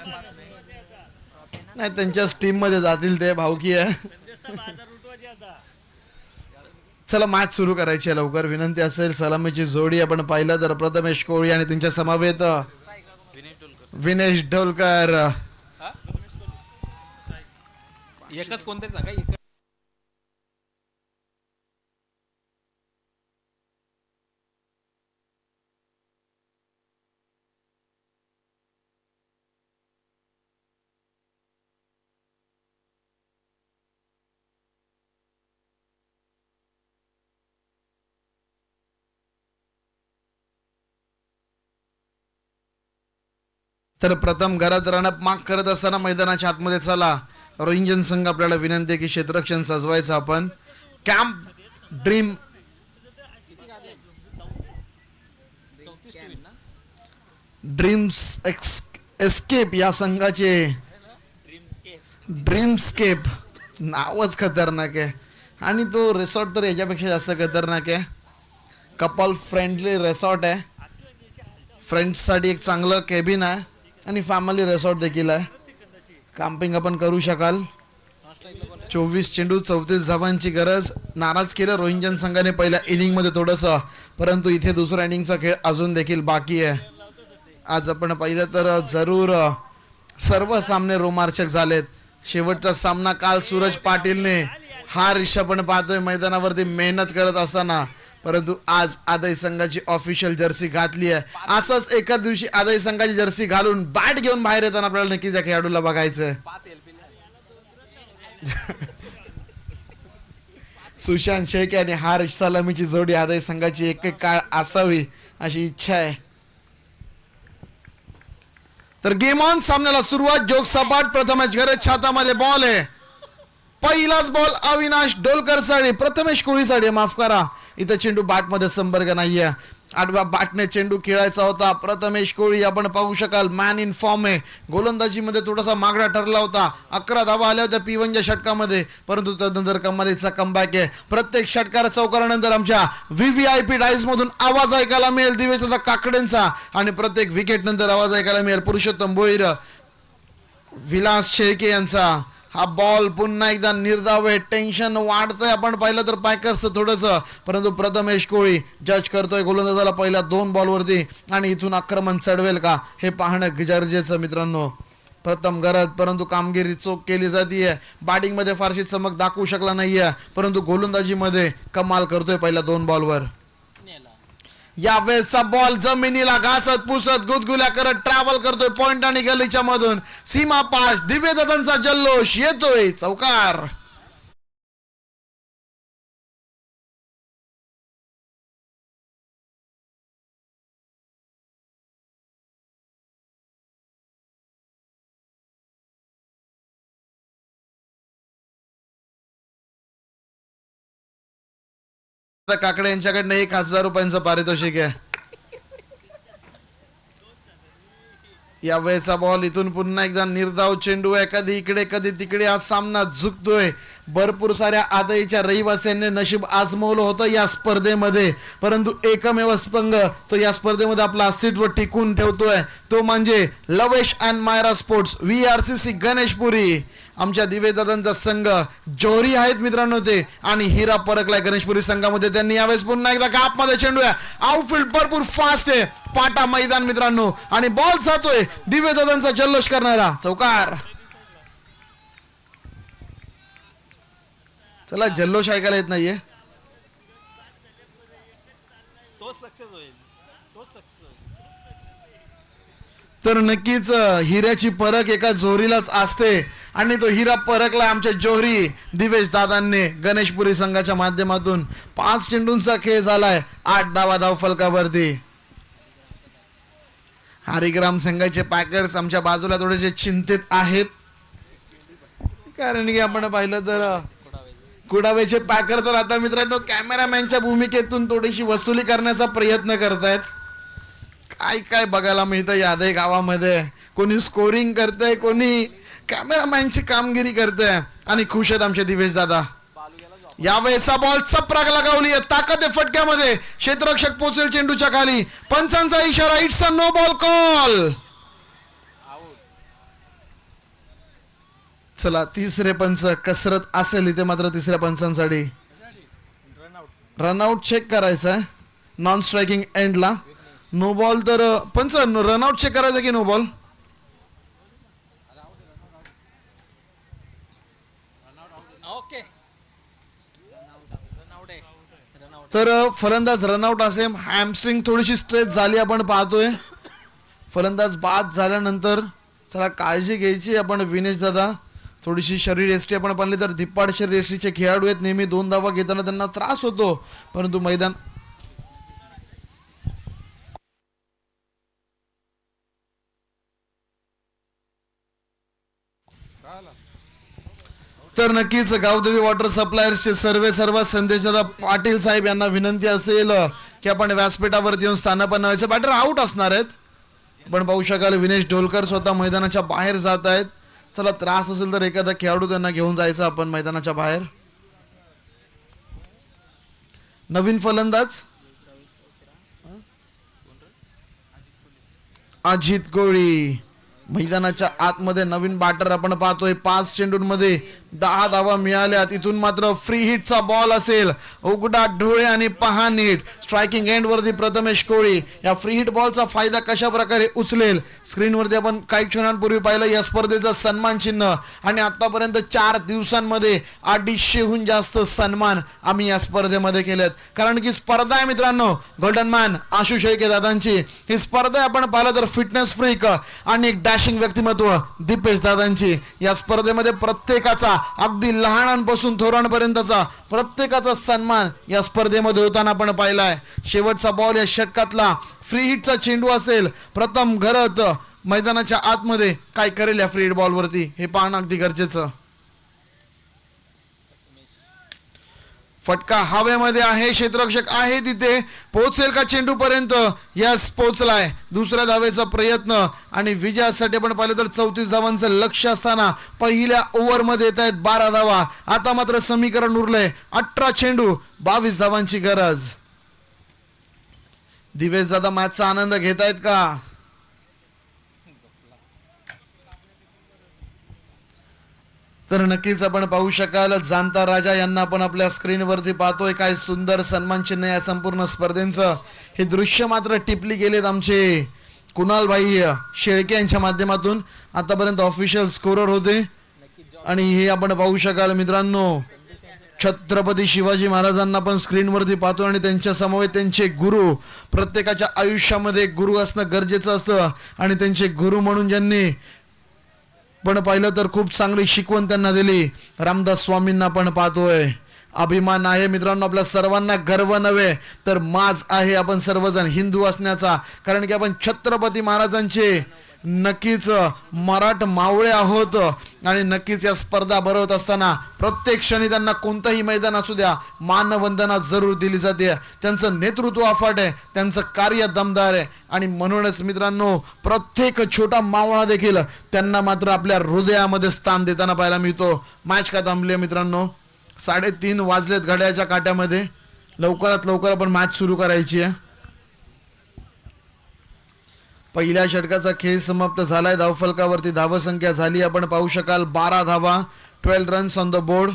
नाही, त्यांच्याच टीम मध्ये जातील ते, भावकी आहे. चला मॅच सुरू करायची आहे लवकर. विनंती असेल सलामीची जोडी आपण पाहिलं तर प्रथमेश कोळी आणि त्यांच्या समवेत विनेश ढोलकर. एकच कोणते सांगा. तर प्रथम घरात रनअप मार्क करत असताना मैदानाच्या आतमध्ये चला रोहिंजन संघ आपल्याला विनंती आहे की क्षेत्ररक्षण सजवायचं. आपण कॅम्प ड्रीम्स एस्केप या संघाचे ड्रीमस्केप नावच खतरनाक आहे आणि तो रिसॉर्ट तर याच्यापेक्षा जास्त खतरनाक आहे. कपल फ्रेंडली रिसॉर्ट आहे, फ्रेंड्ससाठी एक चांगलं केबिन आहे आणि फॅमिली रिसॉर्ट देखील आहे. कॅम्पिंग आपण करू शकाल. 24 चेंडू 34 धावांची गरज. नाराज केलं रोहिंजन संघाने पहिल्या इनिंगमध्ये थोडंसं, परंतु इथे दुसऱ्या इनिंगचा खेळ अजून देखील बाकी आहे. आज आपण पाहिलं तर जरूर सर्व सामने रोमांचक झालेत. शेवटचा सामना काल सूरज पाटीलने हा रिषभ आपण पाहतोय मैदानावरती मेहनत करत असताना, परंतु आज आदय संघाची ऑफिशियल जर्सी घातली आहे. असंच एका दिवशी आदय संघाची जर्सी घालून बॅट घेऊन बाहेर येताना आपल्याला नक्कीच या खेळाडूला बघायचं. सुशांत शेळके आणि हार्श सलामीची जोडी आदय संघाची एक काळ असावी अशी इच्छा आहे. तर गेम ऑन, सामन्याला सुरुवात. जोग सपाट. प्रथमेश गरज छातामध्ये बॉल आहे. पहिलाच बॉल अविनाश डोलकर साठी, प्रथमेश कोळीसाठी माफ करा. इथं चेंडू बॅट मध्ये संपर्क नाहीये. आडव्या बॅटने चेंडू खेळायचा होता. प्रथमेश कोळी आपण पाहू शकाल मॅन इन फॉर्म आहे. गोलंदाजी मध्ये थोडासा मागडा ठरला होता. 11 धावा आल्या होत्या P1च्या षटकामध्ये, परंतु त्यानंतर कमालीचा कमबॅक आहे. प्रत्येक षटकार चौकारानंतर आमच्या VVIP डायस मधून आवाज ऐकायला मिळेल दिवेशदादा काकडेंचा आणि प्रत्येक विकेट नंतर आवाज ऐकायला मिळेल पुरुषोत्तम भोईर, विलास शेळके यांचा. हा बॉल पुन्हा एकदा निर्धाव आहे. टेन्शन वाढतंय आपण पाहिलं तर पॅकर्स थोडंसं, परंतु प्रथमेश कोळी जज करतोय गोलंदाजाला पहिल्या 2 बॉलवरती आणि इथून आक्रमण चढवेल का हे पाहणं गरजेचं मित्रांनो. प्रथम गरज, परंतु कामगिरी चोख केली जाते. बॅटिंग मध्ये फारशी चमक दाखवू शकला नाहीये, परंतु गोलंदाजी मध्ये कमाल करतोय पहिल्या 2 बॉलवर. यावेळेसचा बॉल जमिनीला घासत पुसत गुदगुल्या करत ट्रॅव्हल करतोय पॉइंट आणि गलीच्या मधून. सीमा पास, दिव्यदत्तांचा जल्लोष येतोय चौकार. काकडे यांच्याकडनं 1000 रुपयांचं पारितोषिक आहे. या वेळेचा बॉल, इथून पुन्हा एकदा निर्धाव चेंडू आहे. कधी इकडे कधी तिकडे हा सामना झुकतोय. भरपूर साऱ्या आदईच्या रहिवाशांनी नशीब आजमावलं होतं या स्पर्धेमध्ये, परंतु एकमेव संघ तो या स्पर्धेमध्ये आपलं अस्तित्व टिकून ठेवतोय, तो म्हणजे Lavesh and Myra sports VRCC Ganeshpuri. आमच्या दिवेदादांचा संघ जोरी आहेत मित्रांनो ते, आणि हिरा परकलाय गणेशपुरी संघामध्ये. त्यांनी यावेळेस पुन्हा एकदा कापमध्ये चेंडू आहे, आउटफील्ड भरपूर फास्ट आहे, पाटा मैदान मित्रांनो, आणि बॉल जातोय दिवेदादांचा जल्लोष करणारा चौकार. चला जल्लोष ऐकायला येत नाहीये. तोच सक्सेस होईल, तोच सक्सेस होईल. तर नक्कीच हिऱ्याची परख एका जोरीलाच असते, आणि तो हिरा परखला आमच्या जोहरी दिवेश दादांनी गणेशपुरी संघाच्या माध्यमातून. 5 चेंडूंचा खेळ झालाय, 8 धावा धावफलकावरती. हरिग्राम संघाचे पॅकर्स आमच्या बाजूला थोडेसे चिंतित आहेत, कारण की आपण पाहिलं तर कुडावेचे पॅकर तर आता मित्रांनो कॅमेरामॅनच्या भूमिकेतून थोडीशी वसुली करण्याचा प्रयत्न करतायत. काय काय बघायला मिळतं यादय गावामध्ये, कोणी स्कोरिंग करतंय, कोणी कॅमेरामॅनची कामगिरी करतंय, आणि खुश आहेत आमचे दिवेश दादा. यावेळेचा बॉल चपराक लगावली आहे, ताकद आहे फटक्यामध्ये, क्षेत्ररक्षक पोचेल चेंडूच्या खाली, पंचांचा इशारा, it's a no ball call. चला तिसरे पंच कसरत असेल इथे मात्र तिसऱ्या पंचांसाठी. रनआउट चेक करायचा आहे नॉन स्ट्रायकिंग एंडला. नो बॉल तर पंच रनआउट चेक करायचं की नो बॉल. ओके, तर फलंदाज रनआउट असेल, हॅमस्ट्रिंग थोडीशी स्ट्रेच झाली आपण पाहतोय. फलंदाज बाद झाल्यानंतर चला काळजी घ्यायची आपण. विनेश दादा थोडीशी शरीर एसटी आपण पाहिली तर धिप्पाड शरीर एसटीचे खेळाडू आहेत, नेहमी 2 धावा घेताना त्यांना त्रास होतो, परंतु मैदान तर नक्कीच गावदेवी वॉटर सप्लायर्सचे सर्व संदेश दादा पाटील साहेब यांना विनंती असेल की आपण व्यासपीठावरती येऊन स्थानापन्न व्हायचं. बॅटर आउट असणार आहेत, पण पाहू शकाल विनेश ढोलकर स्वतः मैदानाच्या बाहेर जात आहेत. चला त्रास असेल तर एखादा खेळाडू त्यांना घेऊन जायचं आपण मैदानाच्या बाहेर. नवीन फलंदाज अजित कोळी मैदानाच्या आतमध्ये नवीन बॅटर आपण पाहतोय. 5 चेंडूंमध्ये 10 धावा मिळाल्या. तिथून मात्र फ्री हिटचा बॉल असेल, उघडा डोळे आणि पहा नीट. स्ट्रायकिंग एंड वरती प्रथमेश कोळी या फ्री हिट बॉलचा फायदा कशा प्रकारे उचलेल. स्क्रीनवरती आपण काही क्षणांपूर्वी पाहिलं या स्पर्धेचं सन्मान चिन्ह, आणि आतापर्यंत 4 दिवसांमध्ये 250हून जास्त सन्मान आम्ही या स्पर्धेमध्ये केलेत. कारण की स्पर्धा आहे मित्रांनो गोल्डन मॅन आशु शेळके दादांची. ही स्पर्धा आपण पाहिलं तर फिटनेस फ्रीक आणि एक डॅशिंग व्यक्तिमत्व दीपेश दादांची. या स्पर्धेमध्ये प्रत्येकाचा अगदी लहानांपासून थोरांपर्यंतचा प्रत्येकाचा सन्मान या स्पर्धेमध्ये होताना आपण पाहिलाय. शेवटचा बॉल या षटकातला फ्री हिटचा चेंडू असेल. प्रथम घरत मैदानाच्या आतमध्ये काय करेल या फ्री हिट बॉल वरती हे पाहणं अगदी गरजेचं. फटका हवेमध्ये आहे, क्षेत्ररक्षक आहे तिथे, पोहोचेल का चेंडू पर्यंत. यस पोहोचलाय. दुसऱ्या धावेचा प्रयत्न आणि विजयासाठी आपण पाहिलं तर 34 धावांचं लक्ष असताना पहिल्या ओव्हरमध्ये येत आहेत 12 धावा. आता मात्र समीकरण उरलंय 18 चेंडू 22 धावांची गरज. दिवेश दादा मॅचचा आनंद घेतायत का. तर नक्कीच आपण पाहू शकाल जाणता राजा यांना आपण आपल्या स्क्रीनवरती पाहतोय. काय सुंदर सन्मान चिन्ह या संपूर्ण स्पर्धेचं. हे दृश्य मात्र टिपली गेलेत आमचे कुणाल भाई शेळके यांच्या माध्यमातून. आतापर्यंत ऑफिशियल स्कोरर होते, आणि हे आपण पाहू शकाल मित्रांनो छत्रपती शिवाजी महाराजांना आपण स्क्रीनवरती पाहतो, आणि त्यांच्या समवेत त्यांचे गुरु. प्रत्येकाच्या आयुष्यामध्ये गुरु असणं गरजेचं असतं, आणि त्यांचे गुरु म्हणून ज्यांनी पण पाहिलं तर खूप चांगली शिकवण त्यांना दिली रामदास स्वामींना आपण पाहतोय. अभिमान आहे मित्रांनो आपल्या सर्वांना, गर्व नव्हे तर माज आहे आपण सर्वजण हिंदू असण्याचा. कारण की आपण छत्रपती महाराजांचे नक्कीच मराठ मावळे आहोत, आणि नक्कीच या स्पर्धा भरवत असताना प्रत्येक क्षणी त्यांना कोणतंही मैदान असू द्या मानवंदना जरूर दिली जाते. त्यांचं नेतृत्व अफाट आहे, त्यांचं कार्य दमदार आहे, आणि म्हणूनच मित्रांनो प्रत्येक छोटा मावळा देखील त्यांना मात्र आपल्या हृदयामध्ये स्थान देताना पाहायला मिळतो. मॅच का थांबली मित्रांनो, 3:30 वाजलेत घड्याळच्या काट्यामध्ये. लवकरात लवकर आपण मॅच सुरू करायची आहे. पहिल्या षटकाचा खेळ समाप्त झालाय. धावफलकावरती धावसंख्या झाली आपण पाहू शकाल 12 धावा, 12 रन्स ऑन द बोर्ड.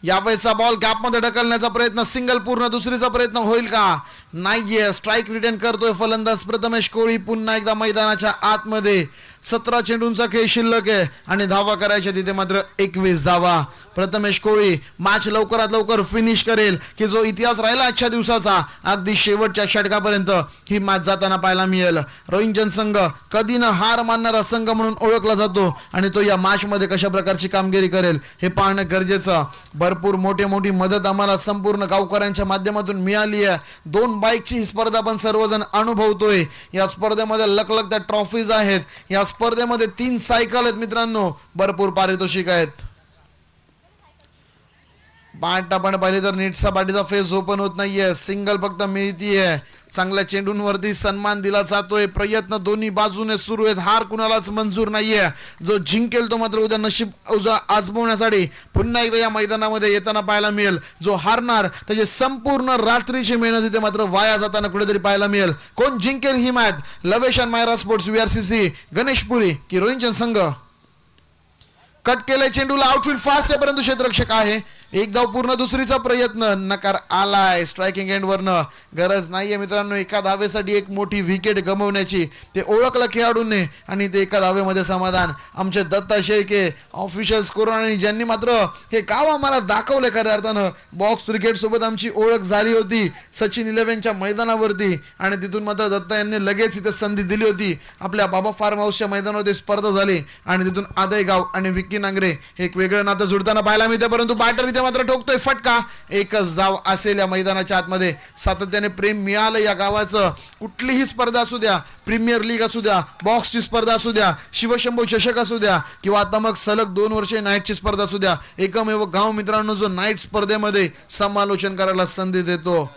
यावेळेचा बॉल गॅप मध्ये ढकलण्याचा प्रयत्न, सिंगल पूर्ण, दुसरीचा प्रयत्न होईल का? नाहीये. स्ट्राईक रिटर्न करतोय फलंदाज प्रथमेश कोळी. पुन्हा एकदा मैदानाच्या आतमध्ये 17 चेंडूंचा खेळ शिल्लक आहे आणि धावा करायच्या तिथे मात्र 21 धावा. प्रथमेश कोळी मॅच लवकरात लवकर फिनिश करेल की जो इतिहास राहिला आजच्या दिवसाचा, अगदी शेवटच्या षटकापर्यंत ही मॅच जाताना पाहायला मिळेल. रोहिंटन संघ कधी न हार मानणारा संघ म्हणून ओळखला जातो आणि तो या मॅच मध्ये कशा प्रकारची कामगिरी करेल हे पाहणं गरजेचं. भरपूर मोठी मदत आम्हाला संपूर्ण गावकऱ्यांच्या माध्यमातून मिळाली आहे. 2 बाईकची स्पर्धा आपण सर्वजण अनुभवतोय. या स्पर्धेमध्ये लखलखत्या ट्रॉफीज आहेत. या स्पर्धेमध्ये 3 सायकल आहेत मित्रांनो. भरपूर पारितोषिक आहेत. बाट आपण पाहिले तर नीटचा बाटीचा फेस ओपन होत नाहीये. सिंगल फक्त मिळतीये. चांगल्या चेंडूंवरती सन्मान दिला जातोय. प्रयत्न दोन्ही बाजूने सुरू आहेत. हार कुणालाच मंजूर नाहीये. जो जिंकेल तो मात्र उद्या नशीब आजमावण्यासाठी पुन्हा एकदा या मैदानामध्ये येताना पाहायला मिळेल. जो हारणार त्याची संपूर्ण रात्रीची मेहनत इथे मात्र वाया जाताना कुठेतरी पाहायला मिळेल. कोण जिंकेल ही match? Lavesh and Myra sports, VRCC, Ganeshpuri की रोहिंटन संघ? कट केले चेंडूला. आउटफील्ड फास्ट आहे परंतु क्षेत्ररक्षक आहे. एक धाव पूर्ण, दुसरीचा प्रयत्न नकार आलाय. स्ट्रायकिंग एंड वरनं गरज नाहीये मित्रांनो एका धावेसाठी एक मोठी विकेट गमवण्याची. ते ओळखलं खेळाडूंनी आणि ते एका धावेमध्ये समाधान. आमचे दत्ता शेळके ऑफिशियल स्कोर आणि ज्यांनी मात्र हे गाव आम्हाला दाखवले खऱ्या अर्थानं. बॉक्स क्रिकेट सोबत आमची ओळख झाली होती सचिन 11च्या मैदानावरती आणि तिथून मात्र दत्ता यांनी लगेच इथे संधी दिली होती. आपल्या बाबा फार्म हाऊसच्या मैदानावरती स्पर्धा झाली आणि तिथून आदयगाव आणि विक्की नांगरे एक वेगळं नातं जुळताना पाहायला मिळते. परंतु बॅटर इथे मात्र ठोकतोय फटका. एकच धाव असेल या मैदानाच्या आतमध्ये. सातत्याने प्रेम मिळालं या गावाचं. कुठलीही स्पर्धा असू द्या, प्रीमियर लीग असू द्या, बॉक्सची स्पर्धा असू द्या, शिवशंभू चषक असू द्या किंवा आता मग सलग 2 वर्षे नाईटची स्पर्धा असू द्या, एकमेव गाव मित्रांनो जो नाईट स्पर्धेमध्ये समालोचन करायला संधी देतो.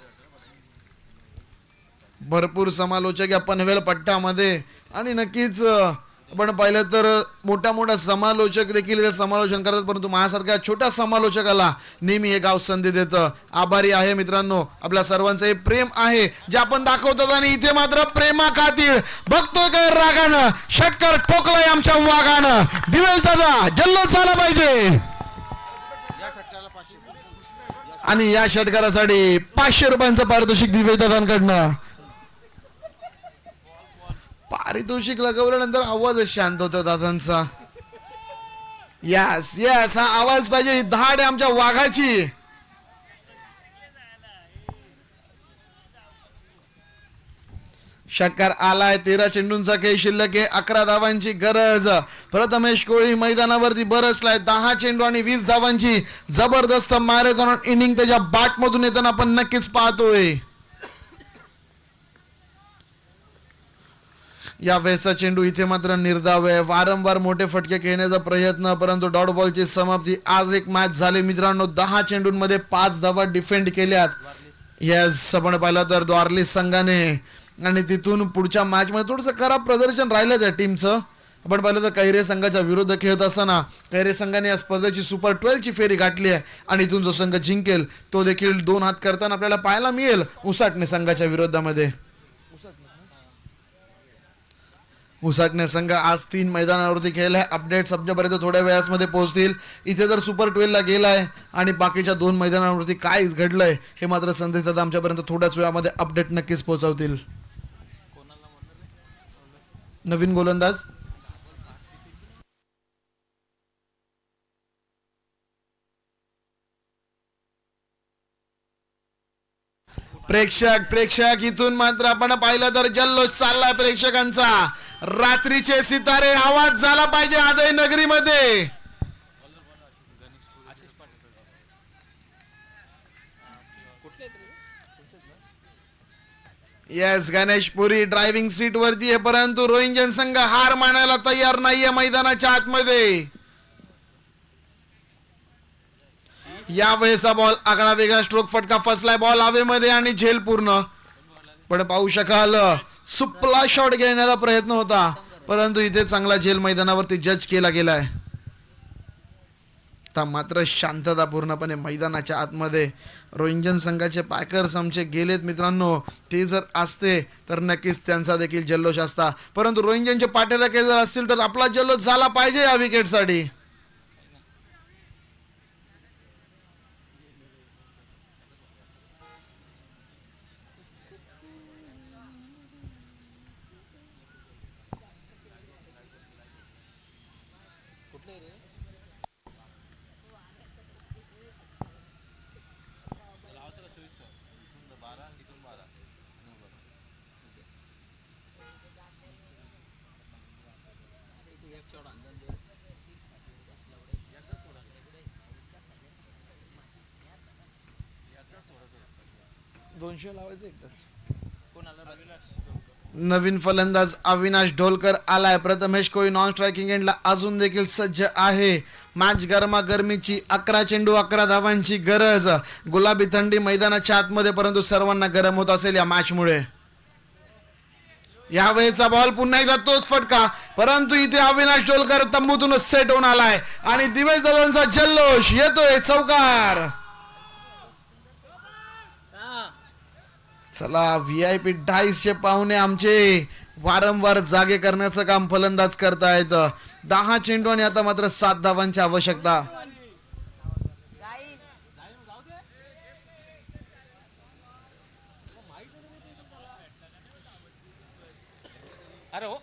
भरपूर समालोचक या पनवेल पट्ट्यामध्ये आणि नक्कीच आपण पाहिलं तर मोठा समालोचक देखील इथे समालोचन करतात. परंतु माझ्यासारख्या छोट्या समालोचकाला नेहमी हे गाव संधी देतं. आभारी आहे मित्रांनो. आपल्या सर्वांचं हे प्रेम आहे जे आपण दाखवतात आणि इथे मात्र प्रेमा खातीर बघतोय काय रागानं षटकार ठोकलाय आमच्या वाघानं. दिवेश दादा जल्लोष झाला पाहिजे आणि या षटकारासाठी 500 रुपयांचं पारितोषिक दिवेश दादांकडनं. पारितोषिक लगवल्यानंतर आवाजच शांत होतो दादांचा. यस यस, हा आवाज पाहिजे. ही धाड आहे आमच्या वाघाची. षटकार आलाय. 13 चेंडूंचा खेळ शिल्लक आहे. 11 धावांची गरज. प्रथमेश कोळी मैदानावरती बरसलाय. 10 चेंडू आणि 20 धावांची जबरदस्त मॅरेथॉन इनिंग त्याच्या बॅट मधून येताना आपण नक्कीच पाहतोय. या वेळेचा चेंडू इथे मात्र निर्धाव आहे. वारंवार मोठे फटके खेळण्याचा प्रयत्न परंतु डॉट बॉलची समाप्ती. आज एक मॅच झाली मित्रांनो. 10 चेंडूंमध्ये 5 धावा डिफेंड केल्यात. यस, आपण पाहिलं तर द्वारली संघाने आणि तिथून पुढच्या मॅच मध्ये थोडंसं खराब प्रदर्शन राहिलं त्या टीमचं. आपण पाहिलं तर कैरे संघाच्या विरुद्ध खेळत असताना कैरे संघाने या स्पर्धेची सुपर 12 ची फेरी गाठली आहे आणि इथून जो संघ जिंकेल तो देखील 2 हात करताना आपल्याला पाहायला मिळेल उसाटणे संघाच्या विरोधामध्ये. उसाटणे संघ आज 3 मैदानावरती खेळलाय. अपडेट्स आमच्यापर्यंत थोड्या वेळामध्ये पोहोचतील. इथे तर सुपर 12 ला गेलाय आणि बाकीच्या 2 मैदानावरती काय घडलंय हे मात्र संदेश दादा आमच्यापर्यंत थोड्याच वेळामध्ये अपडेट नक्कीच पोहोचवतील. नवीन गोलंदाज प्रेक्षक इथून मात्र आपण पाहिलं तर जल्लोष चाललाय प्रेक्षकांचा. रात्रीचे सितारे आवाज झाला पाहिजे आदय नगरीमध्ये. येस, गणेशपुरी ड्रायव्हिंग सीट वरती आहे परंतु रोहिंटन संघ हार मानायला तयार नाहीये मैदानाच्या आतमध्ये. या वेळेचा बॉल आगळा वेगळा स्ट्रोक फटका फसलाय. बॉल हवेमध्ये आणि झेल पूर्ण. पण पाहू शकाल सुपला शॉट घेण्याचा प्रयत्न होता परंतु इथे चांगला झेल मैदानावरती जज केला गेलाय. आता मात्र शांतता पूर्णपणे मैदानाच्या आतमध्ये. रोहिंजन संघाचे पॅकर्स आमचे गेलेत मित्रांनो. ते जर असते तर नक्कीच त्यांचा देखील जल्लोष असता, परंतु रोहिंजनचे पाठीराखे जर असतील तर आपला जल्लोष झाला पाहिजे या विकेटसाठी. नवीन फलंदाज अविनाश ढोलकर आलाय. प्रथमेश कोळी नॉन स्ट्रायकिंग एंडला अजून देखील सज्ज आहे. मॅच गरमागरमीची 11 चेंडू 11 धावांची गरज. गुलाबी थंडी मैदानाच्या आतमध्ये, परंतु सर्वांना गरम होत असेल या मॅचमुळे. यावेळेचा बॉल पुन्हा एकदा तोच फटका, परंतु इथे अविनाश ढोलकर तंबूतूनच सेट होऊन आलाय आणि दिवेश दादांचा जल्लोष येतोय. चौकार. चला, VIP डाईसचे पाहुणे आमचे वारंवार जागे करण्याचं काम फलंदाज करतायत. 10 चेंडू आणि आता मात्र 7 धावांची आवश्यकता. अरे हो,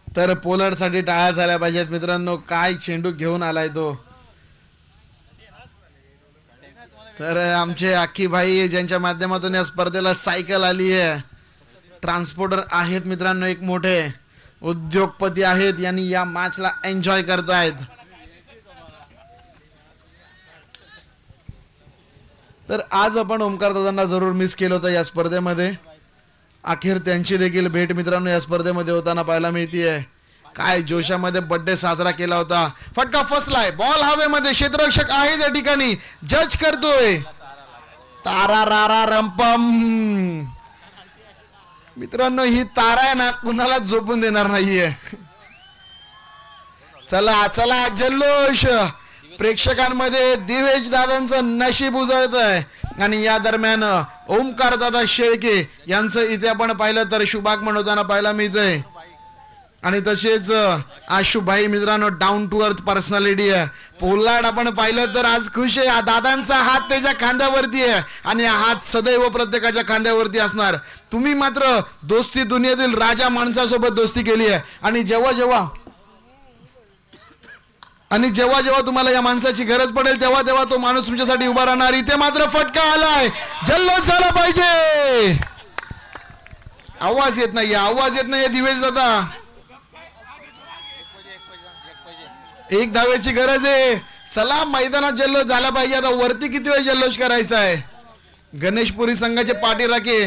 तर पोलर साठी टाळ्या झाल्या पाहिजेत मित्रांनो. काय चेंडू घेऊन आलाय तो. तर आमचे आखी भाई ज्यांच्या माध्यमातून या स्पर्धेला सायकल आली आहे, ट्रान्सपोर्टर आहेत मित्रांनो, एक मोठे उद्योगपती आहेत, यांनी या मॅचला एन्जॉय करतायत. तर आज आपण ओमकार दादांना जरूर मिस केलं होतं या स्पर्धेमध्ये. अखेर त्यांची देखील भेट मित्रांनो या स्पर्धेमध्ये होताना पाहायला मिळतीये. काय जोशामध्ये बर्थडे साजरा केला होता. फटका फसलाय, बॉल हवेमध्ये, क्षेत्ररक्षक आहे त्या ठिकाणी, जज करतोय. तारा रारा रंपम. मित्रांनो ही तारा आहे ना, कुणाला झोपून देणार नाहीये. चला चला, जल्लोष प्रेक्षकांमध्ये. दिवेश दादांचं नशीब उजळत आहे आणि या दरम्यान ओमकार दादा शेळके यांचं इथे आपण पाहिलं तर शुभागमन होताना पाहायला मिळतंय. आणि तसेच आशुभाई मित्रांनो डाऊन टू अर्थ पर्सनॅलिटी आहे. पोलाड आपण पाहिलं तर आज खुश आहे. दादांचा हात त्याच्या खांद्यावरती आहे आणि हा हात सदैव प्रत्येकाच्या खांद्यावरती असणार. तुम्ही मात्र दोस्ती दुनियेतील राजा माणसासोबत दोस्ती केली आहे आणि जेव्हा जेव्हा तुम्हाला या माणसाची गरज पडेल तेव्हा तेव्हा तो माणूस तुमच्यासाठी उभा राहणार. इथे मात्र फटका आलाय, जल्लोष झाला पाहिजे. आवाज येत नाही दिवेश दादा. एक धावेची गरज आहे. चला, मैदानात जल्लोष झाला पाहिजे. आता वरती किती वेळ जल्लोष करायचा आहे. गणेशपुरी संघाचे पाठीराखे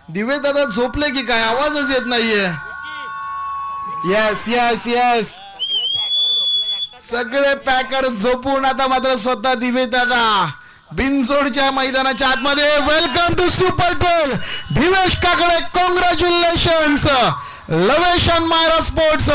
दिवेश दादा झोपले की काय, आवाजच येत नाहीये. येस सगळे पॅकर झोपून आता मात्र स्वतः दिवेश दादा बिनजोडच्या मैदानाच्या आतमध्ये. Welcome to super 12 Divesh Kakade. Congratulations. Lavesh Myra sports